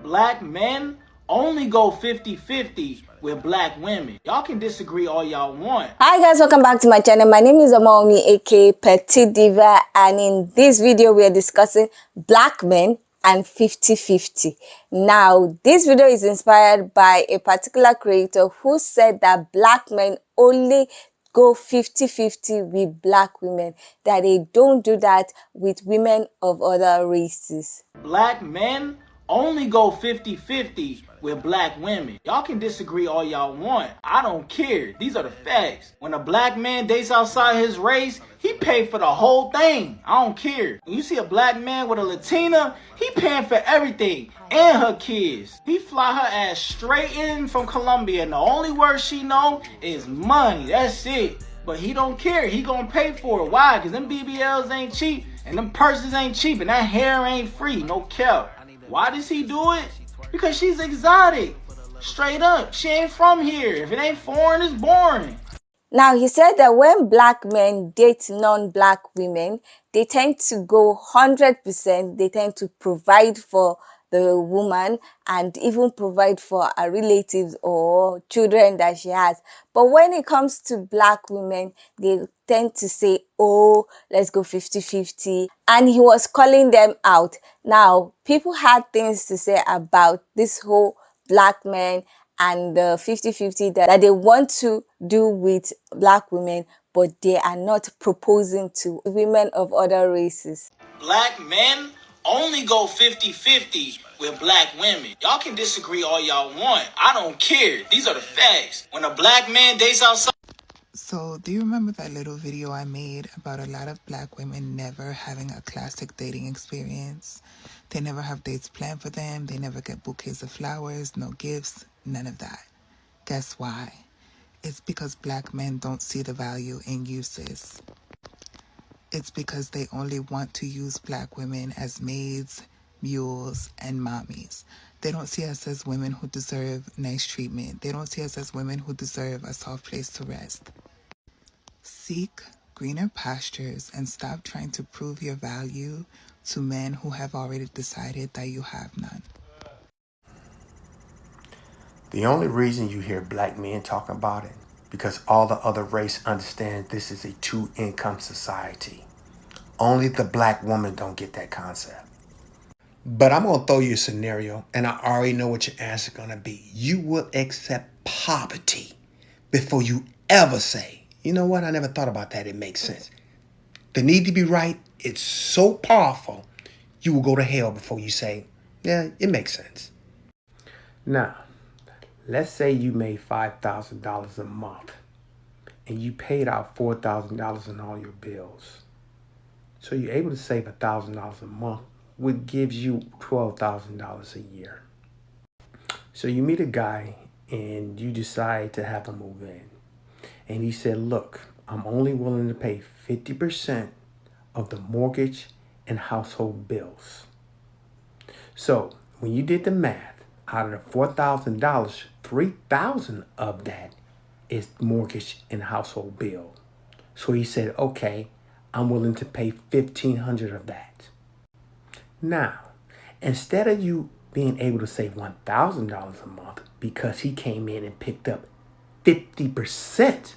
Black men only go 50-50 with black women. Y'all can disagree all y'all want. Hi guys, welcome back to my channel. My name is Omomi, aka Petite Diva, and in this video we are discussing black men and 50-50. Now, this video is inspired by a particular creator who said that black men only go 50-50 with black women, that they don't do that with women of other races. Black men only go 50-50 with black women. Y'all can disagree all y'all want. I don't care. These are the facts. When a black man dates outside his race, he pay for the whole thing. I don't care. When you see a black man with a Latina, he paying for everything and her kids. He fly her ass straight in from Colombia, and the only word she know is money. That's it. But he don't care. He gonna pay for it. Why? Because them BBLs ain't cheap, and them purses ain't cheap, and that hair ain't free. No cap. Why does he do it? Because she's exotic. Straight up. She ain't from here. If it ain't foreign, it's boring. Now, he said that when black men date non-black women, they tend to go 100%. They tend to provide for the woman and even provide for her relatives or children that she has. But when it comes to black women, they tend to say, oh, let's go 50-50. And he was calling them out. Now, people had things to say about this whole black men and the 50-50 that they want to do with black women, but they are not proposing to women of other races. Black men only go 50-50 with black women. Y'all can disagree all y'all want. I don't care. These are the facts. When a black man dates outside... So, do you remember that little video I made about a lot of black women never having a classic dating experience? They never have dates planned for them. They never get bouquets of flowers, no gifts, none of that. Guess why? It's because black men don't see the value in uses. It's because they only want to use black women as maids, mules, and mommies. They don't see us as women who deserve nice treatment. They don't see us as women who deserve a soft place to rest. Seek greener pastures and stop trying to prove your value to men who have already decided that you have none. The only reason you hear black men talking about it, because all the other race understand this is a two-income society. Only the black woman don't get that concept. But I'm going to throw you a scenario, and I already know what your answer is going to be. You will accept poverty before you ever say, you know what, I never thought about that. It makes sense. The need to be right, it's so powerful, you will go to hell before you say, yeah, it makes sense. Now, let's say you made $5,000 a month and you paid out $4,000 in all your bills. So you're able to save $1,000 a month, which gives you $12,000 a year. So you meet a guy and you decide to have him move in. And he said, look, I'm only willing to pay 50% of the mortgage and household bills. So when you did the math, out of the $4,000, $3,000 of that is mortgage and household bill. So he said, okay, I'm willing to pay $1,500 of that. Now, instead of you being able to save $1,000 a month because he came in and picked up 50%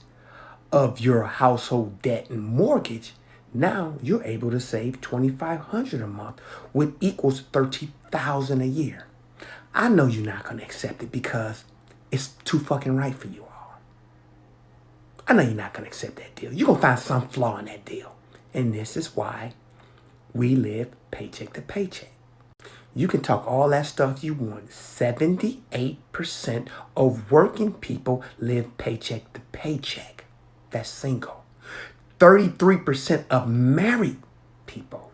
of your household debt and mortgage, now you're able to save $2,500 a month, which equals $30,000 a year. I know you're not going to accept it because it's too fucking right for you all. I know you're not going to accept that deal. You're going to find some flaw in that deal. And this is why we live paycheck to paycheck. You can talk all that stuff you want. 78% of working people live paycheck to paycheck. That's single. 33% of married people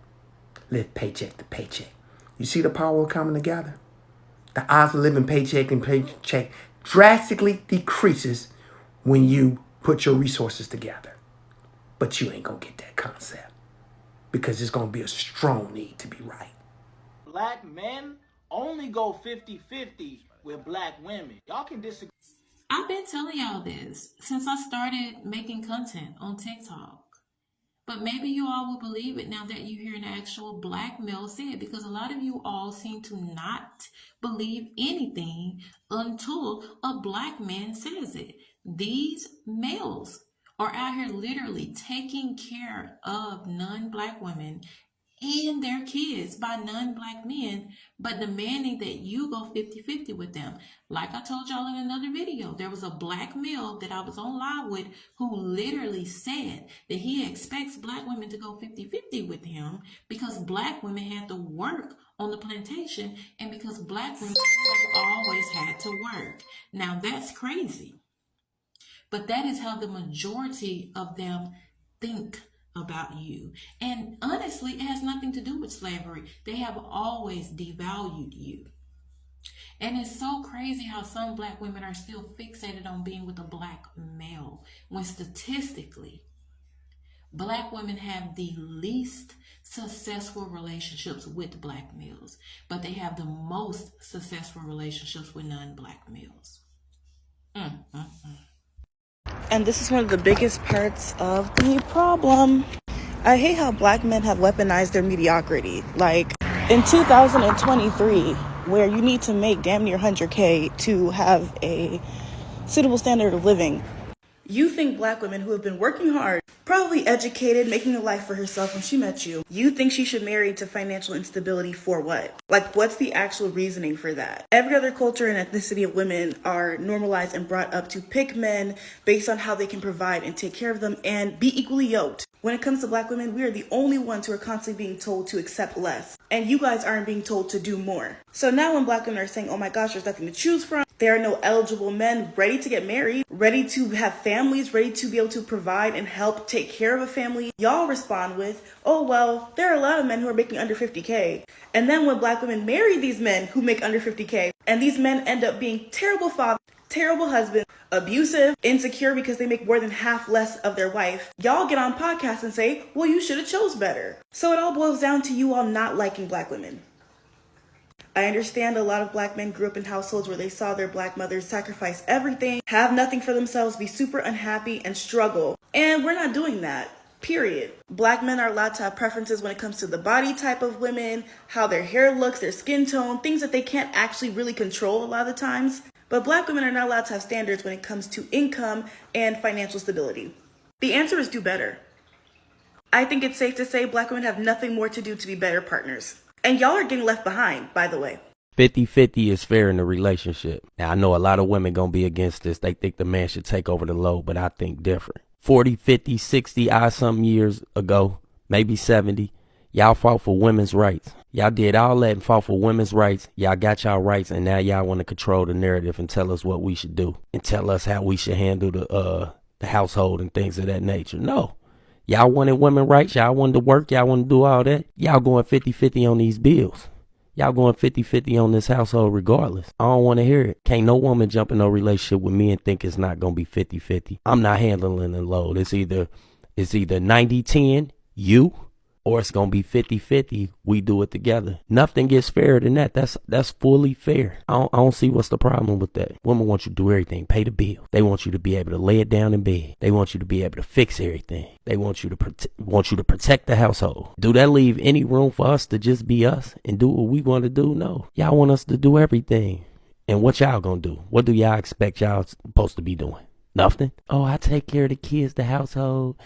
live paycheck to paycheck. You see the power of coming together? The odds of living paycheck and paycheck drastically decreases when you put your resources together. But you ain't gonna get that concept because it's gonna be a strong need to be right. Black men only go 50-50 with black women. Y'all can disagree. I've been telling y'all this since I started making content on TikTok. But maybe you all will believe it now that you hear an actual black male say it, because a lot of you all seem to not believe anything until a black man says it. These males are out here literally taking care of non-black women and their kids by non-black men, but demanding that you go 50-50 with them. Like I told y'all in another video, there was a black male that I was on live with who literally said that he expects black women to go 50-50 with him because black women had to work on the plantation and because black women have always had to work. Now that's crazy. But that is how the majority of them think about you. And honestly, it has nothing to do with slavery. They have always devalued you. And it's so crazy how some black women are still fixated on being with a black male, when statistically, black women have the least successful relationships with black males, but they have the most successful relationships with non-black males. And this is one of the biggest parts of the problem. I hate how black men have weaponized their mediocrity. Like in 2023, where you need to make damn near 100K to have a suitable standard of living, you think black women who have been working hard, probably educated, making a life for herself when she met you, you think she should marry to financial instability for what? Like, what's the actual reasoning for that? Every other culture and ethnicity of women are normalized and brought up to pick men based on how they can provide and take care of them and be equally yoked. When it comes to black women, we are the only ones who are constantly being told to accept less. And you guys aren't being told to do more. So now when black women are saying, oh my gosh, there's nothing to choose from, there are no eligible men ready to get married, ready to have families, ready to be able to provide and help take care of a family, y'all respond with, oh well, there are a lot of men who are making under 50K. And then when black women marry these men who make under 50K, and these men end up being terrible fathers, terrible husbands, abusive, insecure because they make more than half less of their wife, y'all get on podcasts and say, well, you should have chose better. So it all boils down to you all not liking black women. I understand a lot of black men grew up in households where they saw their black mothers sacrifice everything, have nothing for themselves, be super unhappy, and struggle. And we're not doing that. Period. Black men are allowed to have preferences when it comes to the body type of women, how their hair looks, their skin tone, things that they can't actually really control a lot of the times. But black women are not allowed to have standards when it comes to income and financial stability. The answer is do better. I think it's safe to say black women have nothing more to do to be better partners. And y'all are getting left behind, by the way. 50-50 is fair in a relationship. Now, I know a lot of women going to be against this. They think the man should take over the load, but I think different. 40, 50, 60 odd some years ago, maybe 70, y'all fought for women's rights. Y'all did all that and fought for women's rights. Y'all got y'all rights, and now y'all want to control the narrative and tell us what we should do and tell us how we should handle the household and things of that nature. No. Y'all wanted women's rights. Y'all wanted to work. Y'all wanted to do all that. Y'all going 50-50 on these bills. Y'all going 50-50 on this household regardless. I don't want to hear it. Can't no woman jump in no relationship with me and think it's not going to be 50-50. I'm not handling the load. It's either 90-10, you, or it's going to be 50-50. We do it together. Nothing gets fairer than that. That's fully fair. I don't see what's the problem with that. Women want you to do everything. Pay the bill. They want you to be able to lay it down in bed. They want you to be able to fix everything. They want you to protect the household. Do that leave any room for us to just be us and do what we want to do? No. Y'all want us to do everything. And what y'all gonna do? What do y'all expect y'all supposed to be doing? Nothing? Oh, I take care of the kids, the household.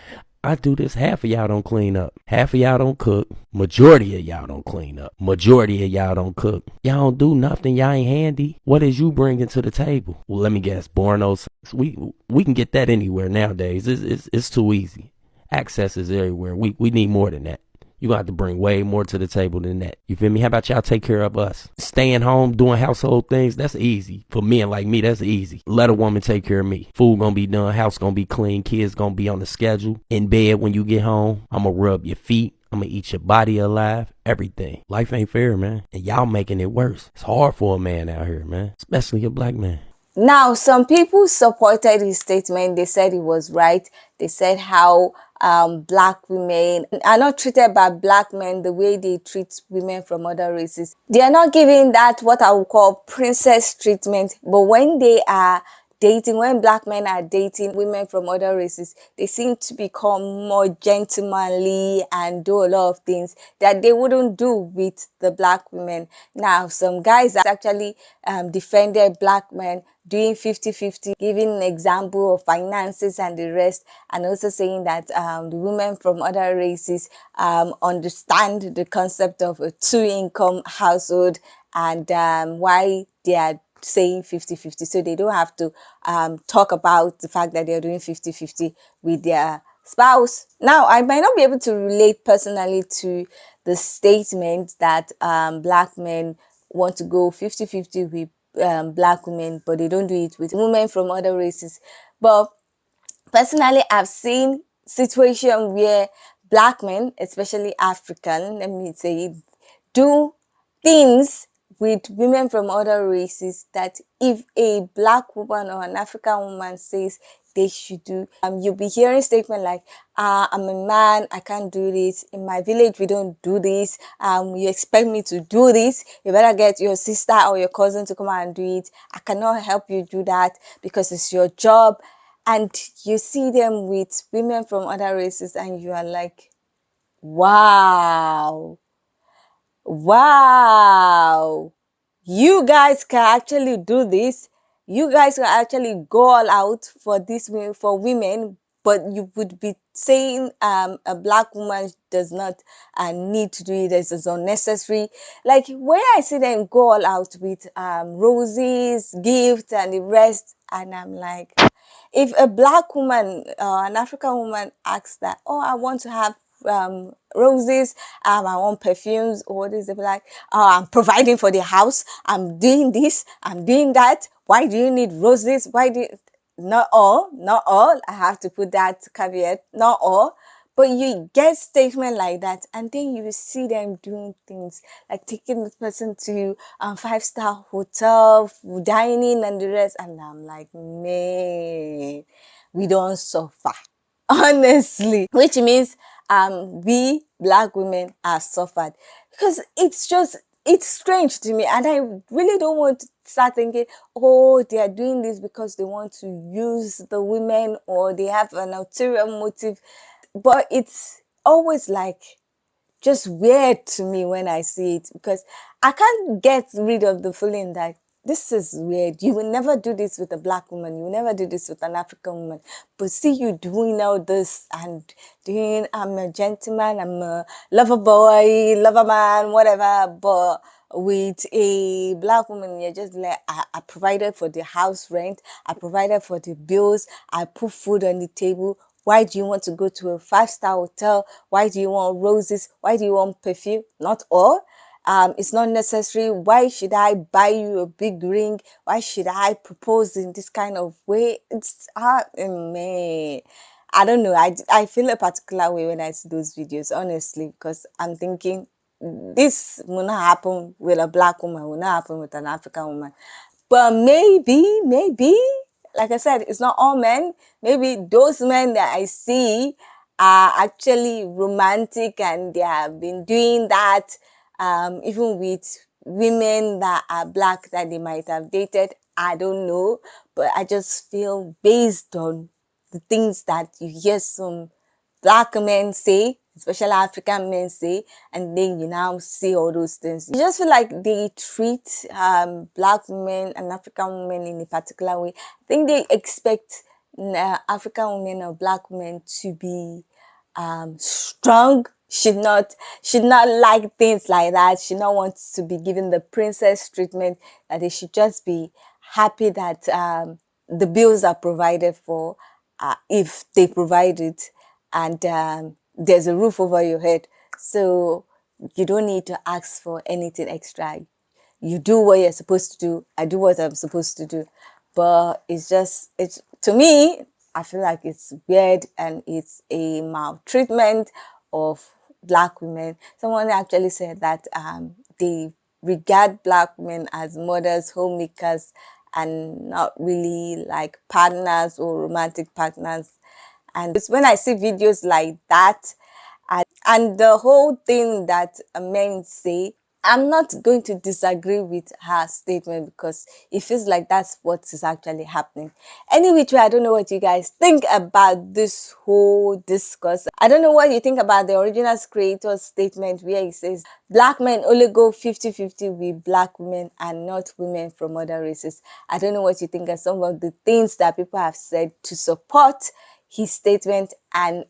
I do this. Half of y'all don't clean up. Half of y'all don't cook. Majority of y'all don't clean up. Majority of y'all don't cook. Y'all don't do nothing. Y'all ain't handy. What is you bringing to the table? Well, let me guess. Bornos. We can get that anywhere nowadays. It's too easy. Access is everywhere. We need more than that. You're going to have to bring way more to the table than that. You feel me? How about y'all take care of us? Staying home, doing household things, that's easy. For men like me, that's easy. Let a woman take care of me. Food going to be done, house going to be clean, kids going to be on the schedule. In bed when you get home, I'm going to rub your feet. I'm going to eat your body alive. Everything. Life ain't fair, man. And y'all making it worse. It's hard for a man out here, man. Especially a black man. Now, some people supported his statement. They said he was right. They said how black women are not treated by black men the way they treat women from other races. They are not giving that what I would call princess treatment. But when they are dating, when black men are dating women from other races, they seem to become more gentlemanly and do a lot of things that they wouldn't do with the black women. Now, some guys actually defended black men doing 50-50, giving an example of finances and the rest, and also saying that the women from other races understand the concept of a two-income household, and why they are saying 50-50, so they don't have to talk about the fact that they're doing 50-50 with their spouse. Now, I might not be able to relate personally to the statement that black men want to go 50-50 with black women, but they don't do it with women from other races. But personally, I've seen situations where black men, especially African, let me say it, do things with women from other races that if a black woman or an African woman says they should do, you'll be hearing statements like, I'm a man, I can't do this. In my village, we don't do this. You expect me to do this? You better get your sister or your cousin to come out and do it. I cannot help you do that because it's your job. And you see them with women from other races and you are like, wow. Wow, you guys can actually do this. You guys can actually go all out for this, for women, but you would be saying a black woman does not need to do it. This is unnecessary. Like when I see them go all out with roses, gifts, and the rest, and I'm like, if a black woman, an African woman asks that, oh, I want to have roses, I want perfumes, or this, they'll be like, oh, I'm providing for the house, I'm doing this, I'm doing that. Why do you need roses? Why do you... Not all. I have to put that caveat, not all. But you get statement like that, and then you see them doing things like taking the person to 5-star hotel, dining, and the rest. And I'm like, man, we don't suffer, honestly. Which means we black women are suffered, because it's strange to me, and I really don't want to start thinking, oh, they are doing this because they want to use the women or they have an ulterior motive. But it's always like just weird to me when I see it, because I can't get rid of the feeling that this is weird. You will never do this with a black woman. You will never do this with an African woman. But see you doing all this and doing, I'm a gentleman, I'm a lover boy, lover man, whatever. But with a black woman, you're just like, I provided for the house rent. I provided for the bills. I put food on the table. Why do you want to go to a 5-star hotel? Why do you want roses? Why do you want perfume? Not all. It's not necessary. Why should I buy you a big ring? Why should I propose in this kind of way? It's man, I don't know. I feel a particular way when I see those videos, honestly, because I'm thinking this will not happen with a black woman, will not happen with an African woman. But maybe, like I said, it's not all men. Maybe those men that I see are actually romantic and they have been doing that even with women that are black that they might have dated. I don't know. But I just feel, based on the things that you hear some black men say, especially African men say, and then you now see all those things, you just feel like they treat black women and African women in a particular way. I think they expect African women or black women to be strong, should not like things like that, should not want to be given the princess treatment, that they should just be happy that the bills are provided for, if they provide it, and there's a roof over your head. So you don't need to ask for anything extra. You do what you're supposed to do. I do what I'm supposed to do. But it's to me, I feel like it's weird and it's a maltreatment of black women. Someone actually said that they regard black women as mothers, homemakers, and not really like partners or romantic partners. And it's when I see videos like that, and the whole thing that men say, I'm not going to disagree with her statement because it feels like that's what is actually happening. Anyway, I don't know what you guys think about this whole discourse. I don't know what you think about the original creator's statement where he says black men only go 50-50 with black women and not women from other races. I don't know what you think of some of the things that people have said to support his statement and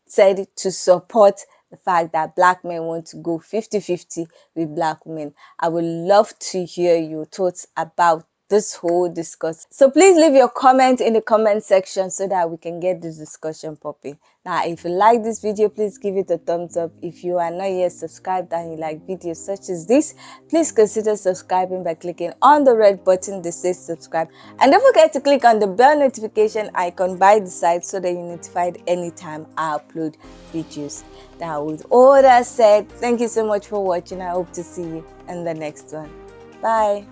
said to support the fact that black men want to go 50-50 with black women. I would love to hear your thoughts about this whole discourse. So please leave your comment in the comment section so that we can get this discussion popping. Now, if you like this video, please give it a thumbs up. If you are not yet subscribed and you like videos such as this, please consider subscribing by clicking on the red button that says subscribe. And don't forget to click on the bell notification icon by the side so that you're notified anytime I upload videos. Now, with all that said, thank you so much for watching. I hope to see you in the next one. Bye.